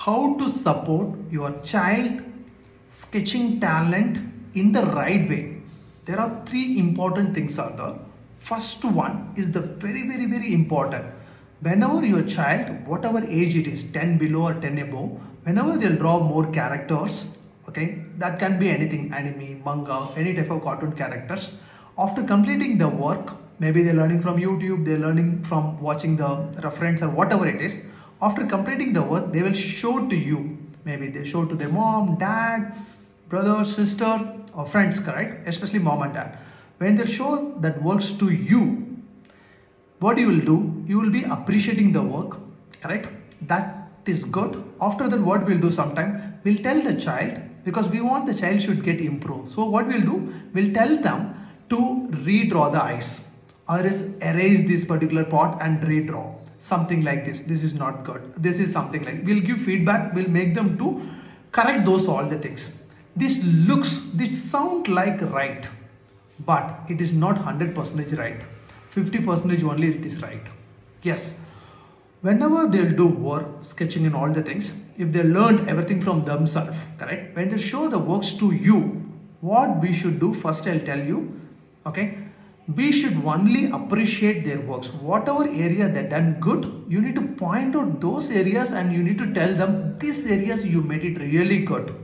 how to support your child sketching talent in the right way. There are three important things are there. First one is the very important. Whenever your child, whatever age it is, 10 below or 10 above, whenever they'll draw more characters, okay, that can be anything, anime, manga, any type of cartoon characters. After completing the work, maybe they're learning from YouTube, they're learning from watching the reference or whatever it is. After completing the work, they will show to you. Maybe they show to their mom, dad, brother, sister, or friends, correct? Especially mom and dad. When they show that works to you, what you will do, you will be appreciating the work, correct? That is good. After that, what we'll do sometime, we'll tell the child, because we want the child should get improved. So what we'll do, we'll tell them to redraw the eyes, or is erase this particular part and redraw. Something like this. This is not good. This is something like, we'll give feedback, we'll make them to correct those all the things. This sound like right, but it is not 100% right. 50% only it is right. Yes. Whenever they'll do work, sketching and all the things, if they learned everything from themselves, correct? When they show the works to you, what we should do, first I'll tell you, okay? We should only appreciate their works. Whatever area they've done good, you need to point out those areas and you need to tell them, these areas you made it really good.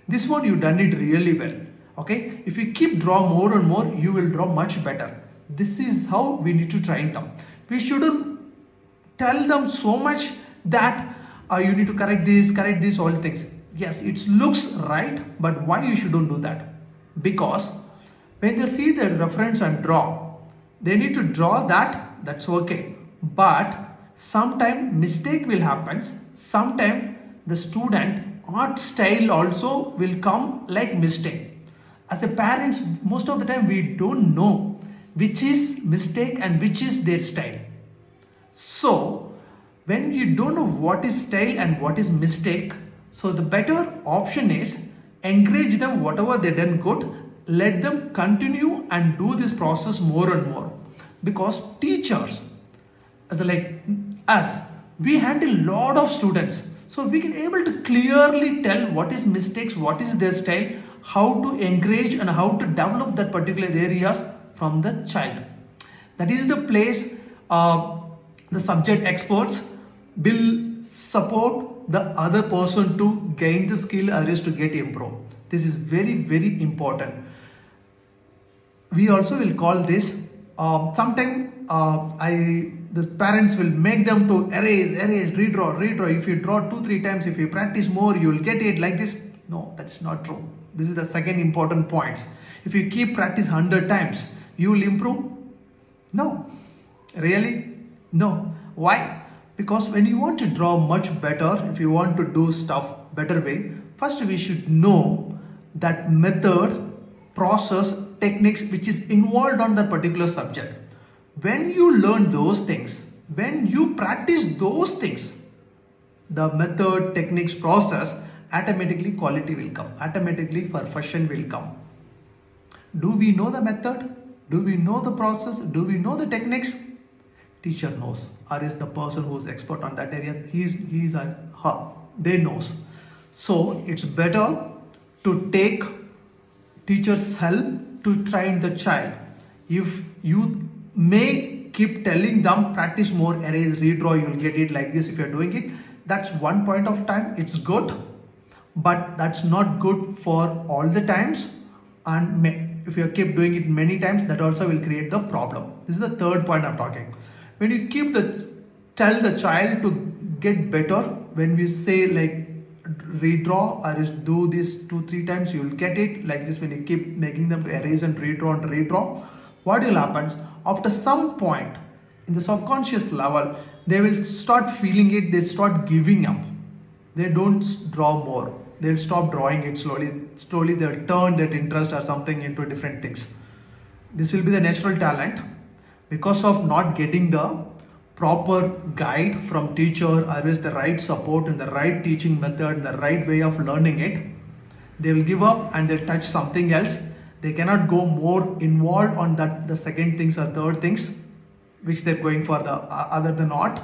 This one you done it really well. Okay? If you keep draw more and more, you will draw much better. This is how we need to train them. We shouldn't tell them so much that you need to correct this, all things. Yes, it looks right, but why you shouldn't do that? Because when they see the reference and draw, they need to draw that, that's okay. But sometime mistake will happen. Sometime the student art style also will come like mistake. As a parents, most of the time we don't know which is mistake and which is their style. So when you don't know what is style and what is mistake, so the better option is encourage them whatever they done good. Let them continue and do this process more and more, because teachers, as like us, we handle lot of students, so we can able to clearly tell what is mistakes, what is their style, how to encourage and how to develop that particular areas from the child. That is the place the subject experts will support the other person to gain the skill or is to get improved. This is very important. We also will call this, the parents will make them to erase, redraw. If you draw 2-3 times, if you practice more, you will get it like this. No, that's not true. This is the second important point. If you keep practice 100 times, you will improve? No. Really? No. Why? Because when you want to draw much better, if you want to do stuff better way, first we should know that method, process, techniques which is involved on that particular subject. When you learn those things, when you practice those things, the method, techniques, process, automatically quality will come, automatically perfection will come. Do we know the method? Do we know the process? Do we know the techniques? Teacher knows, or is the person who is expert on that area, he's or her, they knows. So it's better to take teacher's help to train the child. If you may keep telling them practice more, erase, redraw, you'll get it like this. If you're doing it, that's one point of time, it's good, but that's not good for all the times. And if you keep doing it many times, that also will create the problem. This is the third point I'm talking. When you tell the child to get better, when we say like redraw or is do this 2-3 times, you will get it like this. When you keep making them to erase and redraw, what will happen? After some point in the subconscious level, they will start feeling it, they'll start giving up. They don't draw more. They'll stop drawing it slowly they'll turn that interest or something into different things. This will be the natural talent. Because of not getting the proper guide from teacher, or is the right support and the right teaching method, the right way of learning it, they will give up and they'll touch something else. They cannot go more involved on that, the second things or third things which they're going for the other than art,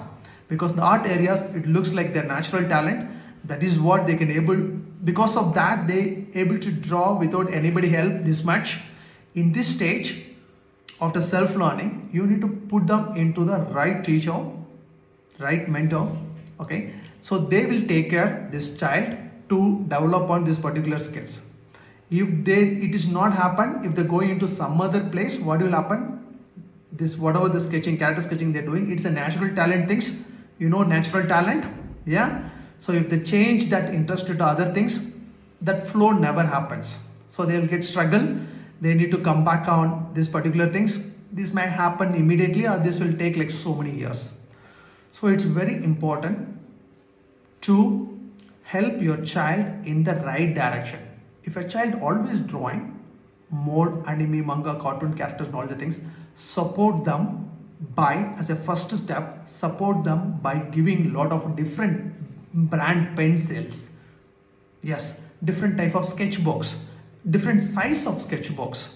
because the art areas, it looks like their natural talent. That is what they can able, because of that they able to draw without anybody help this much. In this stage, after self-learning, you need to put them into the right teacher, right mentor, okay? So they will take care this child to develop on these particular skills. If it is not happen, if they go into some other place, what will happen? This whatever the sketching, character sketching they're doing, it's a natural talent things. You know natural talent, yeah? So if they change that interest to other things, that flow never happens. So they will get struggle. They need to come back on these particular things. This might happen immediately or this will take like so many years. So it's very important to help your child in the right direction. If a child always drawing more anime, manga, cartoon characters and all the things, support them by, as a first step, support them by giving lot of different brand pencils. Yes, different type of sketchbooks, different size of sketchbooks,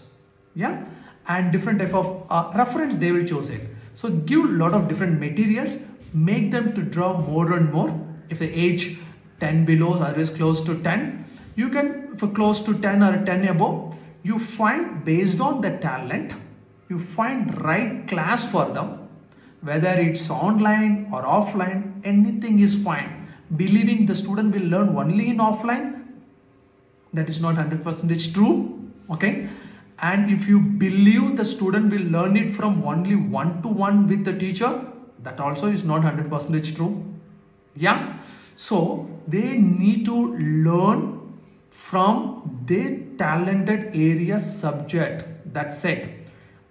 yeah, and different type of reference they will choose it. So give lot of different materials, make them to draw more and more. If the age 10 below or is close to 10, you can, for close to 10 or 10 above, you find based on the talent, you find right class for them, whether it's online or offline, anything is fine. Believing the student will learn only in offline, that is not 100% true, okay? And if you believe the student will learn it from only one-to-one with the teacher, that also is not 100% true, yeah? So they need to learn from their talented area subject. That's it.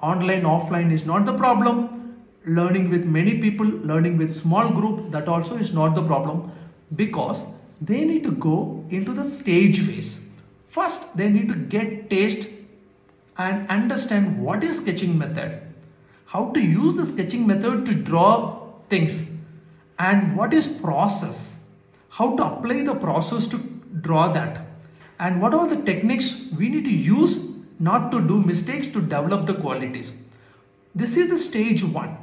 Online, offline is not the problem. Learning with many people, learning with small group, that also is not the problem, because they need to go into the stage phase. First, they need to get taste and understand what is sketching method, how to use the sketching method to draw things, and what is process, how to apply the process to draw that, and what are the techniques we need to use not to do mistakes to develop the qualities. This is the stage one.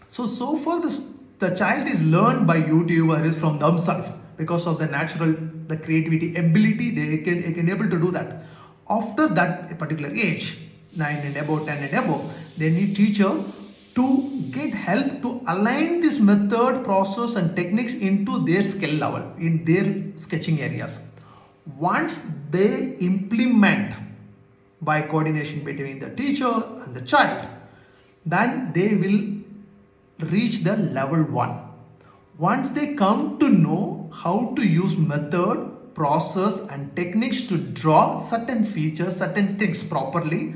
So far the child is learned by YouTube or is from themselves because of the natural, the creativity ability, they can able to do that. After that particular age, 9 and above, 10 and above, they need teacher to get help to align this method, process and techniques into their skill level, in their sketching areas. Once they implement by coordination between the teacher and the child, then they will reach the level 1. Once they come to know how to use method, process and techniques to draw certain features, certain things properly,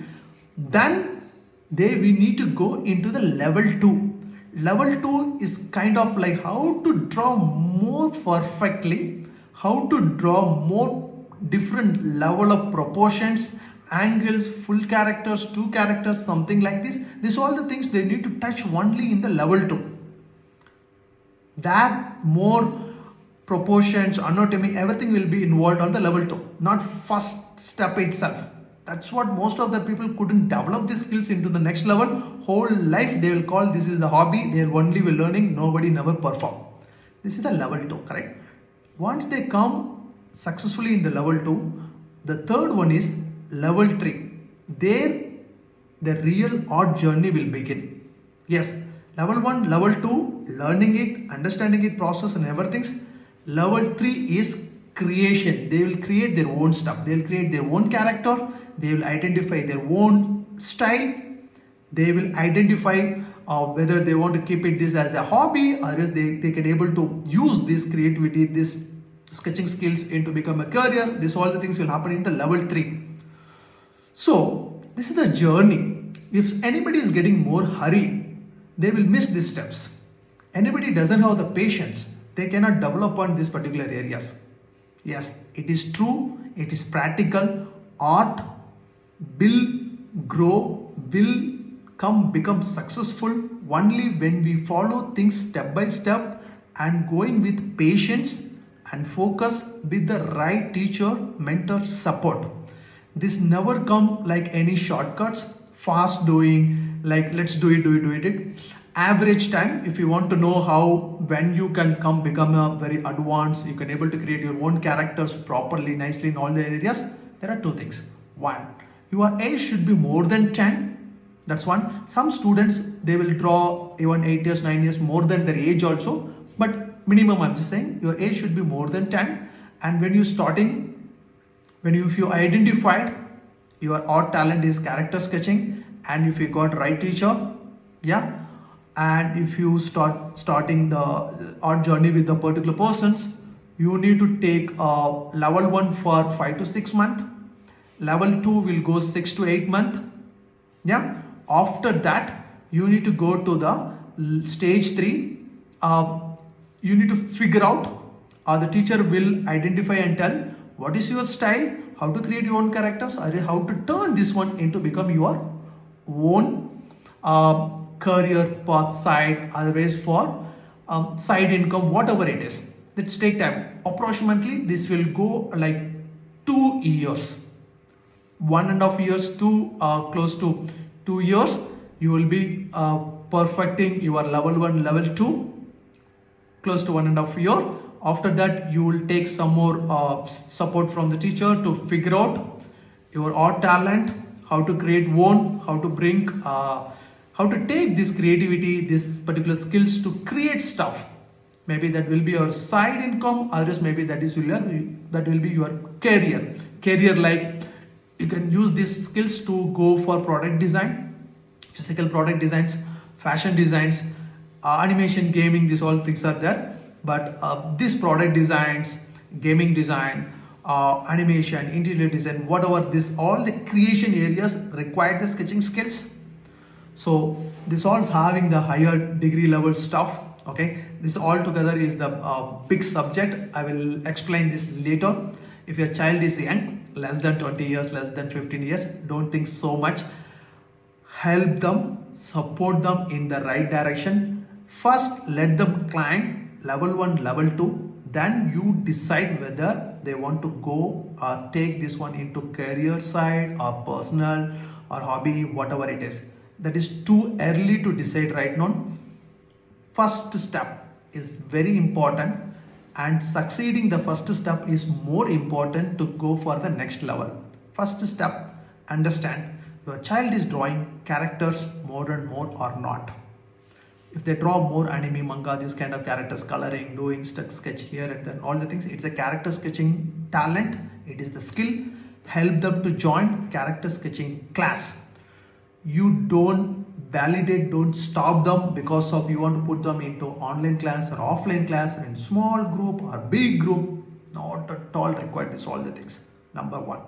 then we need to go into the level 2. Level 2 is kind of like how to draw more perfectly, how to draw more different level of proportions, angles, full characters, 2 characters, something like this. These all the things they need to touch only in the level 2. That more proportions, anatomy, everything will be involved on the level 2, not first step itself. That's what most of the people couldn't develop these skills into the next level. Whole life they will call this is the hobby, they only will learning, nobody never perform. This is the level 2, correct? Once they come successfully in the level 2, the third one is level 3. There the real art journey will begin. Yes, level 1, level 2, learning it, understanding it, process and everything. Level 3 is creation. They will create their own stuff. They will create their own character. They will identify their own style. They will identify whether they want to keep it this as a hobby or else they can able to use this creativity, this sketching skills into become a career. This all the things will happen in the level 3. So this is the journey. If anybody is getting more hurry, they will miss these steps. Anybody doesn't have the patience, they cannot develop on these particular areas. Yes, it is true, it is practical. Art will grow, will become successful only when we follow things step by step and going with patience and focus with the right teacher, mentor support. This never come like any shortcuts, fast doing, like let's do it. average time. If you want to know how when you can become a very advanced, you can able to create your own characters properly, nicely in all the areas, there are two things. One, your age should be more than 10. That's one. Some students, they will draw even 8 years, 9 years more than their age also, but minimum, I'm just saying, your age should be more than 10. And when you starting, if you identified your art talent is character sketching, and if you got right teacher, yeah, and if you starting the art journey with the particular persons, you need to take level 1 for 5 to 6 months, level 2 will go 6 to 8 months, yeah. After that, you need to go to the stage 3. You need to figure out, the teacher will identify and tell what is your style, how to create your own characters, or how to turn this one into become your own career path side, otherwise for side income, whatever it is. Let's take time. Approximately this will go like 2 years, 1.5 years to close to 2 years. You will be perfecting your level 1, level 2, close to 1.5 year. After that, you will take some more support from the teacher to figure out your art talent, how to create one, how to bring, how to take this creativity, this particular skills to create stuff. Maybe that will be your side income, others maybe that will be your career. Like you can use these skills to go for product design, physical product designs, fashion designs, animation, gaming, these all things are there. But these product designs, gaming design, animation, interior design, whatever, this all the creation areas require the sketching skills. So this all is having the higher degree level stuff. Okay, this all together is the big subject. I will explain this later. If your child is young, less than 20 years, less than 15 years, don't think so much. Help them, support them in the right direction. First, let them climb level 1, level 2. Then you decide whether they want to go take this one into career side or personal or hobby, whatever it is. That is too early to decide right now. First step is very important, and succeeding the first step is more important to go for the next level. First step, understand your child is drawing characters more and more or not. If they draw more anime, manga, this kind of characters, coloring, doing sketch here and then, all the things, it's a character sketching talent. It is the skill. Help them to join character sketching class. You don't validate, don't stop them because of you want to put them into online class or offline class, in small group or big group. Not at all required this all the things. Number one,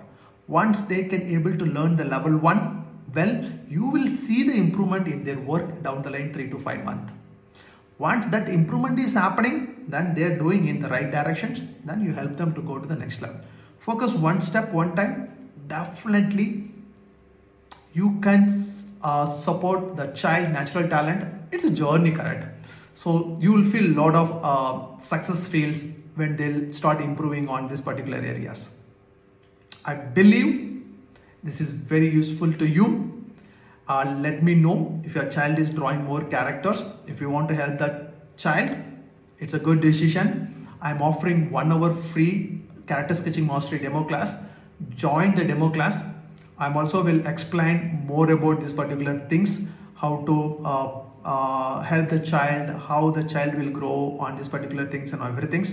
once they can able to learn the level 1, well, you will see the improvement in their work down the line 3 to 5 months. Once that improvement is happening, then they are doing in the right directions, then you help them to go to the next level. Focus one step, one time. Definitely you can support the child natural talent. It's a journey, correct? So you will feel a lot of success feels when they'll start improving on these particular areas. I believe this is very useful to you. Let me know if your child is drawing more characters. If you want to help that child, it's a good decision. I'm offering 1 hour free character sketching mastery demo class. Join the demo class. I'm also will explain more about these particular things, how to help the child, how the child will grow on these particular things and everything.